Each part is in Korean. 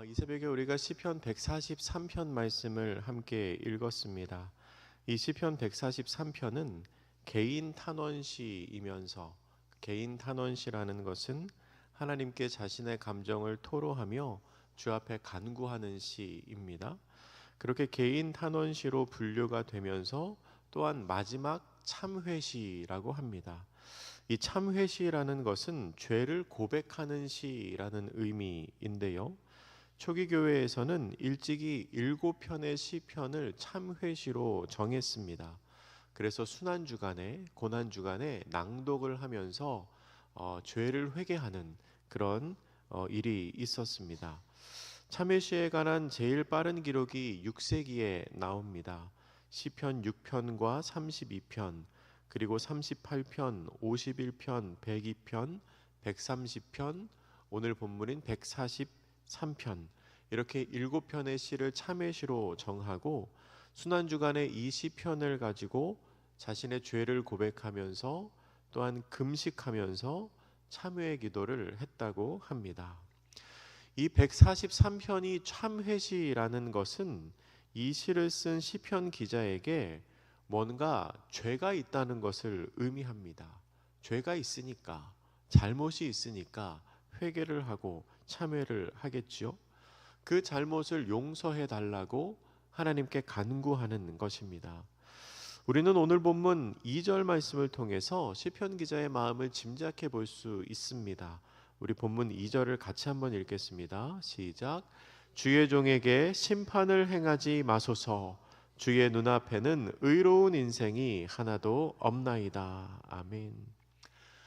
이 새벽에 우리가 시편 143편 말씀을 함께 읽었습니다. 이 시편 143편은 개인 탄원시이면서, 개인 탄원시라는 것은 하나님께 자신의 감정을 토로하며 주 앞에 간구하는 시입니다. 그렇게 개인 탄원시로 분류가 되면서 또한 마지막 참회시라고 합니다. 이 참회시라는 것은 죄를 고백하는 시라는 의미인데요. 초기 교회에서는 일찍이 7편의 시편을 참회시로 정했습니다. 그래서 순환 주간에, 고난 주간에 낭독을 하면서 죄를 회개하는 그런 일이 있었습니다. 참회시에 관한 제일 빠른 기록이 6세기에 나옵니다. 시편 6편과 32편, 그리고 38편, 51편, 102편, 130편, 오늘 본문인 143편, 이렇게 7편의 시를 참회시로 정하고 순환주간의 이 시편을 가지고 자신의 죄를 고백하면서 또한 금식하면서 참회의 기도를 했다고 합니다. 이 143편이 참회시라는 것은 이 시를 쓴 시편 기자에게 뭔가 죄가 있다는 것을 의미합니다. 죄가 있으니까, 잘못이 있으니까 회개를 하고 참회를 하겠지요. 그 잘못을 용서해 달라고 하나님께 간구하는 것입니다. 우리는 오늘 본문 2절 말씀을 통해서 시편 기자의 마음을 짐작해 볼 수 있습니다. 우리 본문 2절을 같이 한번 읽겠습니다. 시작. 주의 종에게 심판을 행하지 마소서. 주의 눈앞에는 의로운 인생이 하나도 없나이다. 아멘.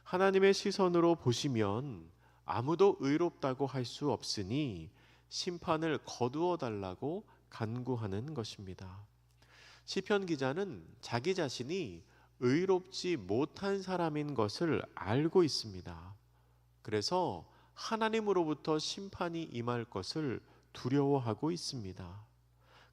하나님의 시선으로 보시면 아무도 의롭다고 할 수 없으니 심판을 거두어 달라고 간구하는 것입니다. 시편 기자는 자기 자신이 의롭지 못한 사람인 것을 알고 있습니다. 그래서 하나님으로부터 심판이 임할 것을 두려워하고 있습니다.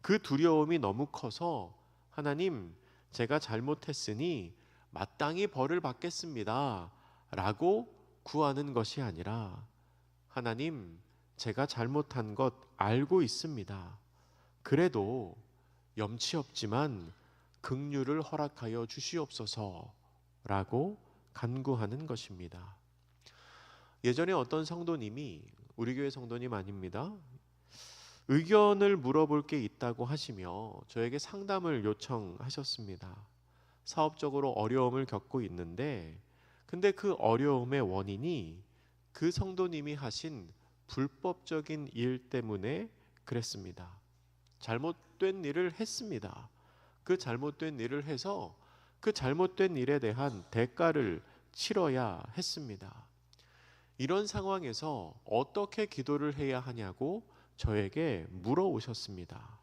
그 두려움이 너무 커서 하나님, 제가 잘못했으니 마땅히 벌을 받겠습니다 라고 구하는 것이 아니라 하나님, 제가 잘못한 것 알고 있습니다. 그래도 염치 없지만 긍휼을 허락하여 주시옵소서라고 간구하는 것입니다. 예전에 어떤 성도님이, 우리 교회 성도님 아닙니다, 의견을 물어볼 게 있다고 하시며 저에게 상담을 요청하셨습니다. 사업적으로 어려움을 겪고 있는데, 근데 그 어려움의 원인이 그 성도님이 하신 불법적인 일 때문에 그랬습니다. 잘못된 일을 했습니다. 그 잘못된 일을 해서 그 잘못된 일에 대한 대가를 치러야 했습니다. 이런 상황에서 어떻게 기도를 해야 하냐고 저에게 물어오셨습니다.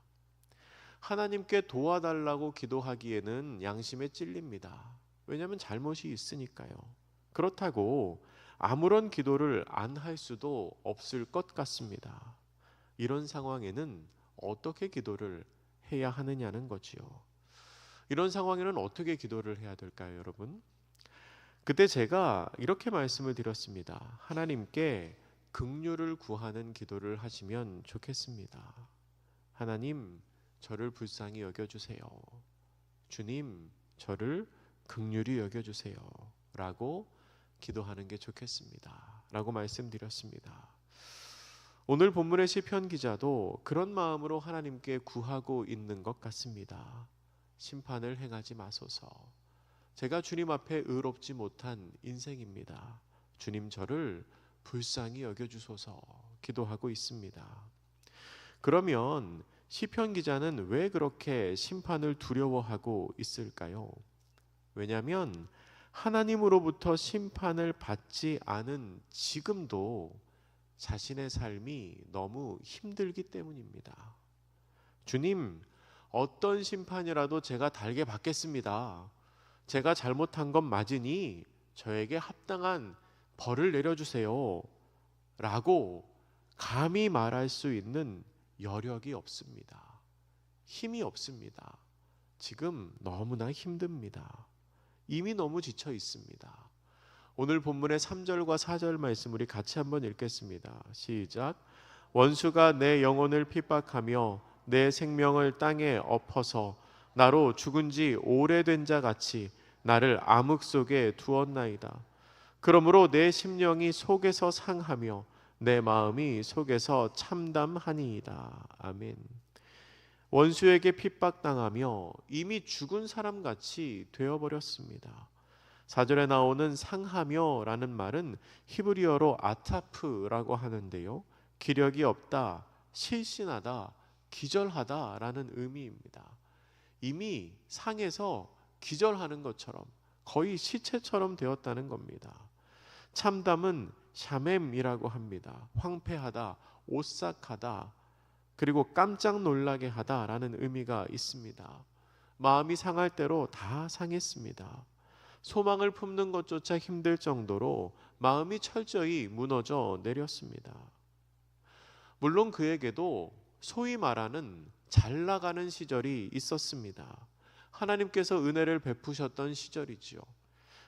하나님께 도와달라고 기도하기에는 양심에 찔립니다. 왜냐하면 잘못이 있으니까요. 그렇다고 아무런 기도를 안 할 수도 없을 것 같습니다. 이런 상황에는 어떻게 기도를 해야 하느냐는 거지요. 이런 상황에는 어떻게 기도를 해야 될까요, 여러분? 그때 제가 이렇게 말씀을 드렸습니다. 하나님께 긍휼을 구하는 기도를 하시면 좋겠습니다. 하나님, 저를 불쌍히 여겨주세요. 주님, 저를 긍휼히 여겨주세요 라고 기도하는 게 좋겠습니다 라고 말씀드렸습니다. 오늘 본문의 시편 기자도 그런 마음으로 하나님께 구하고 있는 것 같습니다. 심판을 행하지 마소서. 제가 주님 앞에 의롭지 못한 인생입니다. 주님, 저를 불쌍히 여겨주소서 기도하고 있습니다. 그러면 시편 기자는 왜 그렇게 심판을 두려워하고 있을까요? 왜냐하면 하나님으로부터 심판을 받지 않은 지금도 자신의 삶이 너무 힘들기 때문입니다. 주님, 어떤 심판이라도 제가 달게 받겠습니다. 제가 잘못한 건 맞으니 저에게 합당한 벌을 내려주세요 라고 감히 말할 수 있는 여력이 없습니다. 힘이 없습니다. 지금 너무나 힘듭니다. 이미 너무 지쳐 있습니다. 오늘 본문의 3절과 4절 말씀 우리 같이 한번 읽겠습니다. 시작. 원수가 내 영혼을 핍박하며 내 생명을 땅에 엎어서 나로 죽은 지 오래된 자 같이 나를 암흑 속에 두었나이다. 그러므로 내 심령이 속에서 상하며 내 마음이 속에서 참담하니이다. 아멘. 원수에게 핍박당하며 이미 죽은 사람같이 되어버렸습니다. 4절에 나오는 상하며 라는 말은 히브리어로 아타프라고 하는데요, 기력이 없다, 실신하다, 기절하다 라는 의미입니다. 이미 상해서 기절하는 것처럼 거의 시체처럼 되었다는 겁니다. 참담은 샤멤이라고 합니다. 황폐하다, 오싹하다, 그리고 깜짝 놀라게 하다라는 의미가 있습니다. 마음이 상할 대로 다 상했습니다. 소망을 품는 것조차 힘들 정도로 마음이 철저히 무너져 내렸습니다. 물론 그에게도 소위 말하는 잘 나가는 시절이 있었습니다. 하나님께서 은혜를 베푸셨던 시절이지요.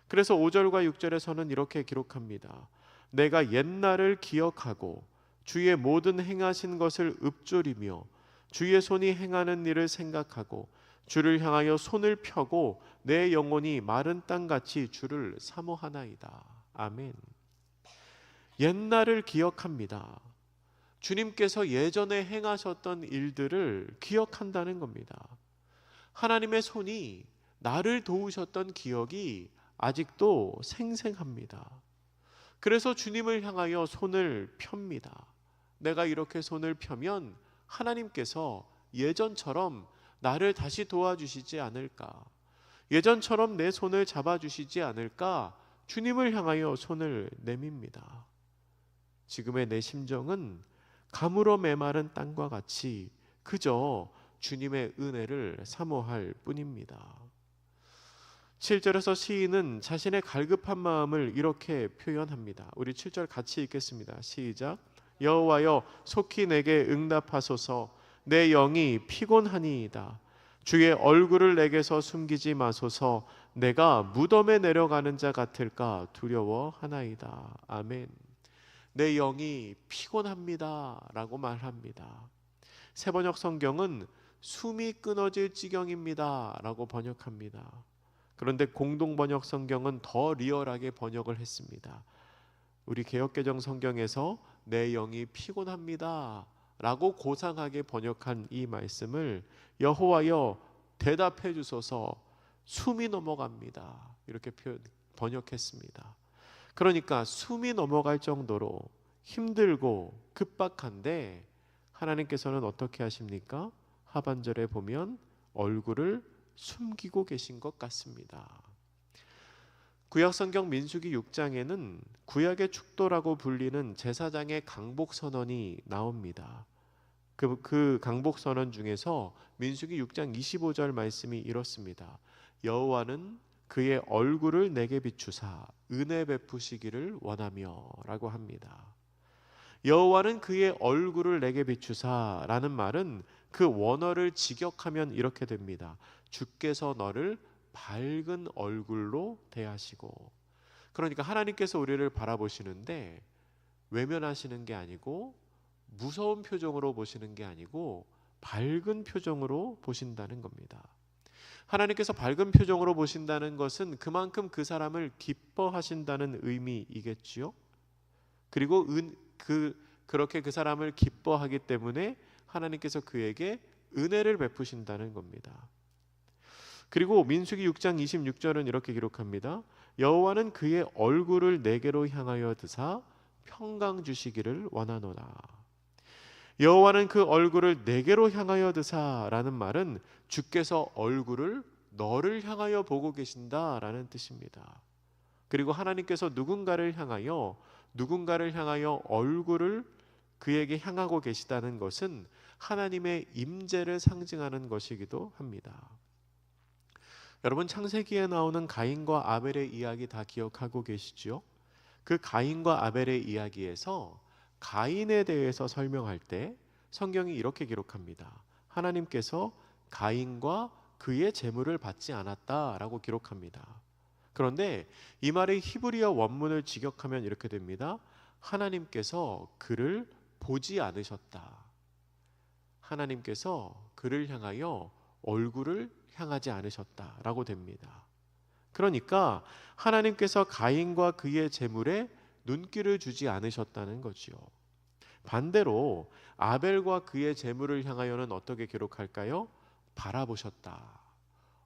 그래서 5절과 6절에서는 이렇게 기록합니다. 내가 옛날을 기억하고 주의 모든 행하신 것을 읊조리며 주의 손이 행하는 일을 생각하고 주를 향하여 손을 펴고 내 영혼이 마른 땅같이 주를 사모하나이다. 아멘. 옛날을 기억합니다. 주님께서 예전에 행하셨던 일들을 기억한다는 겁니다. 하나님의 손이 나를 도우셨던 기억이 아직도 생생합니다. 그래서 주님을 향하여 손을 펴니다. 내가 이렇게 손을 펴면 하나님께서 예전처럼 나를 다시 도와주시지 않을까, 예전처럼 내 손을 잡아주시지 않을까, 주님을 향하여 손을 내밉니다. 지금의 내 심정은 가물어 메마른 땅과 같이 그저 주님의 은혜를 사모할 뿐입니다. 7절에서 시인은 자신의 갈급한 마음을 이렇게 표현합니다. 우리 7절 같이 읽겠습니다. 시작. 여호와여 속히 내게 응답하소서. 내 영이 피곤하니이다. 주의 얼굴을 내게서 숨기지 마소서. 내가 무덤에 내려가는 자 같을까 두려워하나이다. 아멘. 내 영이 피곤합니다 라고 말합니다. 새번역 성경은 숨이 끊어질 지경입니다 라고 번역합니다. 그런데 공동번역 성경은 더 리얼하게 번역을 했습니다. 우리 개역개정 성경에서 내 영이 피곤합니다 라고 고상하게 번역한 이 말씀을 여호와여 대답해 주소서, 숨이 넘어갑니다 이렇게 번역했습니다. 그러니까 숨이 넘어갈 정도로 힘들고 급박한데 하나님께서는 어떻게 하십니까? 하반절에 보면 얼굴을 숨기고 계신 것 같습니다. 구약성경 민수기 6장에는 구약의 축도라고 불리는 제사장의 강복선언이 나옵니다. 그 강복선언 중에서 민수기 6장 25절 말씀이 이렇습니다. 여호와는 그의 얼굴을 내게 비추사 은혜 베푸시기를 원하며 라고 합니다. 여호와는 그의 얼굴을 내게 비추사 라는 말은 그 원어를 직역하면 이렇게 됩니다. 주께서 너를 밝은 얼굴로 대하시고. 그러니까 하나님께서 우리를 바라보시는데 외면하시는 게 아니고 무서운 표정으로 보시는 게 아니고 밝은 표정으로 보신다는 겁니다. 하나님께서 밝은 표정으로 보신다는 것은 그만큼 그 사람을 기뻐하신다는 의미이겠지요. 그리고 그렇게 그 사람을 기뻐하기 때문에 하나님께서 그에게 은혜를 베푸신다는 겁니다. 그리고 민수기 6장 26절은 이렇게 기록합니다. 여호와는 그의 얼굴을 내게로 향하여 드사 평강 주시기를 원하노라. 여호와는 그 얼굴을 내게로 향하여 드사라는 말은 주께서 얼굴을 너를 향하여 보고 계신다라는 뜻입니다. 그리고 하나님께서 누군가를 향하여 얼굴을 그에게 향하고 계시다는 것은 하나님의 임재를 상징하는 것이기도 합니다. 여러분, 창세기에 나오는 가인과 아벨의 이야기 다 기억하고 계시죠? 그 가인과 아벨의 이야기에서 가인에 대해서 설명할 때 성경이 이렇게 기록합니다. 하나님께서 가인과 그의 재물을 받지 않았다라고 기록합니다. 그런데 이 말의 히브리어 원문을 직역하면 이렇게 됩니다. 하나님께서 그를 보지 않으셨다. 하나님께서 그를 향하여 얼굴을 향하지 않으셨다라고 됩니다. 그러니까 하나님께서 가인과 그의 재물에 눈길을 주지 않으셨다는 거지요. 반대로 아벨과 그의 재물을 향하여는 어떻게 기록할까요? 바라보셨다.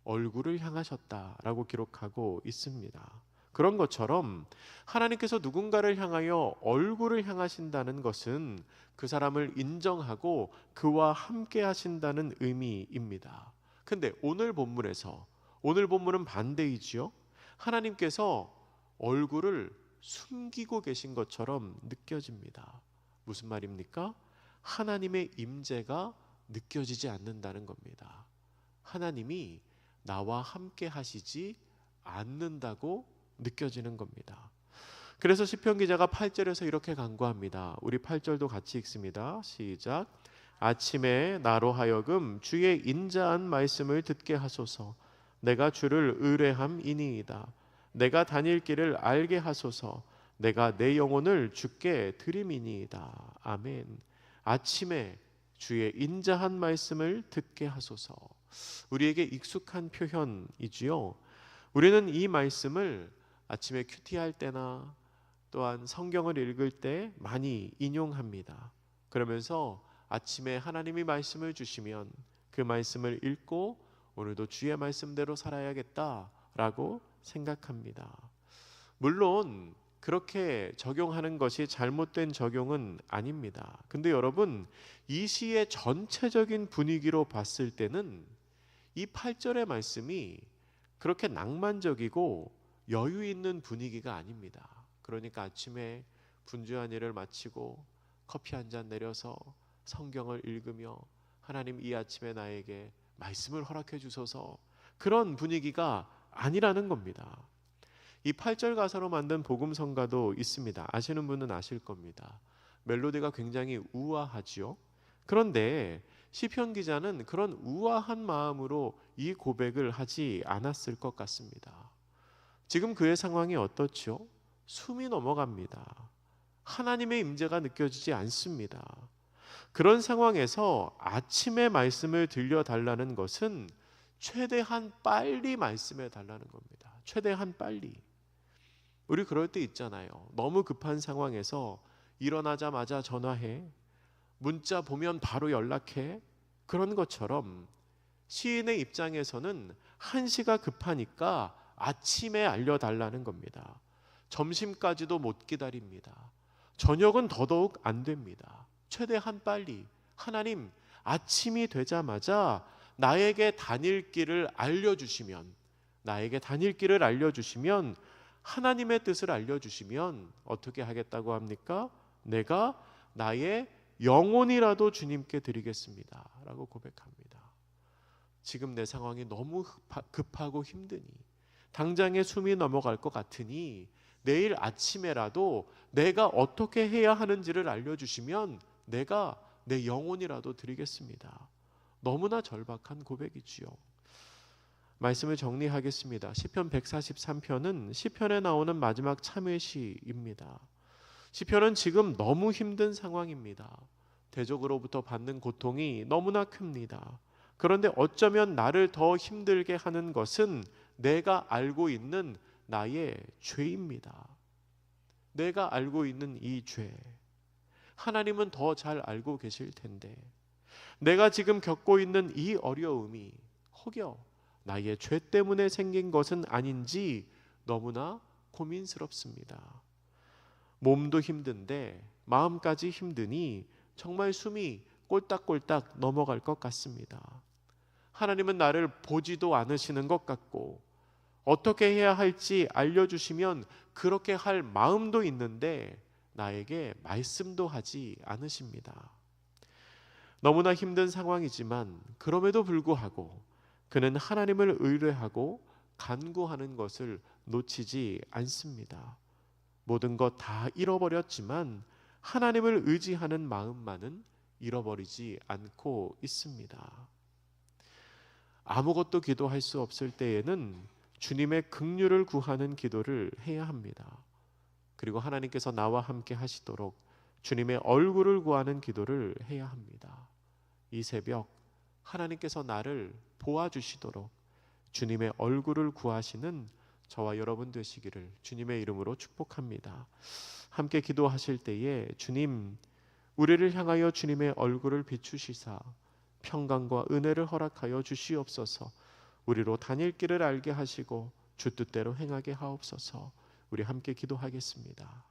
얼굴을 향하셨다라고 기록하고 있습니다. 그런 것처럼 하나님께서 누군가를 향하여 얼굴을 향하신다는 것은 그 사람을 인정하고 그와 함께 하신다는 의미입니다. 근데 오늘 본문은 반대이지요. 하나님께서 얼굴을 숨기고 계신 것처럼 느껴집니다. 무슨 말입니까? 하나님의 임재가 느껴지지 않는다는 겁니다. 하나님이 나와 함께 하시지 않는다고 느껴지는 겁니다. 그래서 시편 기자가 8절에서 이렇게 간구합니다. 우리 8절도 같이 읽습니다. 시작. 아침에 나로 하여금 주의 인자한 말씀을 듣게 하소서. 내가 주를 의뢰함이니이다. 내가 다닐 길을 알게 하소서. 내가 내 영혼을 주께 드림이니이다. 아멘. 아침에 주의 인자한 말씀을 듣게 하소서. 우리에게 익숙한 표현이지요. 우리는 이 말씀을 아침에 큐티할 때나 또한 성경을 읽을 때 많이 인용합니다. 그러면서 아침에 하나님이 말씀을 주시면 그 말씀을 읽고 오늘도 주의 말씀대로 살아야겠다라고 생각합니다. 물론 그렇게 적용하는 것이 잘못된 적용은 아닙니다. 근데 여러분, 이 시의 전체적인 분위기로 봤을 때는 이 8절의 말씀이 그렇게 낭만적이고 여유 있는 분위기가 아닙니다. 그러니까 아침에 분주한 일을 마치고 커피 한 잔 내려서 성경을 읽으며 하나님 이 아침에 나에게 말씀을 허락해 주소서, 그런 분위기가 아니라는 겁니다. 이 8절 가사로 만든 복음성가도 있습니다. 아시는 분은 아실 겁니다. 멜로디가 굉장히 우아하지요. 그런데 시편 기자는 그런 우아한 마음으로 이 고백을 하지 않았을 것 같습니다. 지금 그의 상황이 어떻죠? 숨이 넘어갑니다. 하나님의 임재가 느껴지지 않습니다. 그런 상황에서 아침의 말씀을 들려달라는 것은 최대한 빨리 말씀해 달라는 겁니다. 최대한 빨리. 우리 그럴 때 있잖아요. 너무 급한 상황에서 일어나자마자 전화해, 문자 보면 바로 연락해. 그런 것처럼 시인의 입장에서는 한시가 급하니까 아침에 알려달라는 겁니다. 점심까지도 못 기다립니다. 저녁은 더더욱 안 됩니다. 최대한 빨리, 하나님 아침이 되자마자 나에게 다닐 길을 알려주시면, 하나님의 뜻을 알려주시면 어떻게 하겠다고 합니까? 내가 나의 영혼이라도 주님께 드리겠습니다 라고 고백합니다. 지금 내 상황이 너무 급하고 힘드니, 당장에 숨이 넘어갈 것 같으니 내일 아침에라도 내가 어떻게 해야 하는지를 알려주시면 내가 내 영혼이라도 드리겠습니다. 너무나 절박한 고백이지요. 말씀을 정리하겠습니다. 시편 143편은 시편에 나오는 마지막 참회시입니다. 시편은 지금 너무 힘든 상황입니다. 대적으로부터 받는 고통이 너무나 큽니다. 그런데 어쩌면 나를 더 힘들게 하는 것은 내가 알고 있는 나의 죄입니다. 내가 알고 있는 이 죄, 하나님은 더 잘 알고 계실 텐데, 내가 지금 겪고 있는 이 어려움이 혹여 나의 죄 때문에 생긴 것은 아닌지 너무나 고민스럽습니다. 몸도 힘든데 마음까지 힘드니 정말 숨이 꼴딱꼴딱 넘어갈 것 같습니다. 하나님은 나를 보지도 않으시는 것 같고, 어떻게 해야 할지 알려주시면 그렇게 할 마음도 있는데 나에게 말씀도 하지 않으십니다. 너무나 힘든 상황이지만 그럼에도 불구하고 그는 하나님을 의뢰하고 간구하는 것을 놓치지 않습니다. 모든 것 다 잃어버렸지만 하나님을 의지하는 마음만은 잃어버리지 않고 있습니다. 아무것도 기도할 수 없을 때에는 주님의 긍휼을 구하는 기도를 해야 합니다. 그리고 하나님께서 나와 함께 하시도록 주님의 얼굴을 구하는 기도를 해야 합니다. 이 새벽 하나님께서 나를 도와주시도록 주님의 얼굴을 구하시는 저와 여러분 되시기를 주님의 이름으로 축복합니다. 함께 기도하실 때에 주님, 우리를 향하여 주님의 얼굴을 비추시사 평강과 은혜를 허락하여 주시옵소서. 우리로 다닐 길을 알게 하시고 주 뜻대로 행하게 하옵소서. 우리 함께 기도하겠습니다.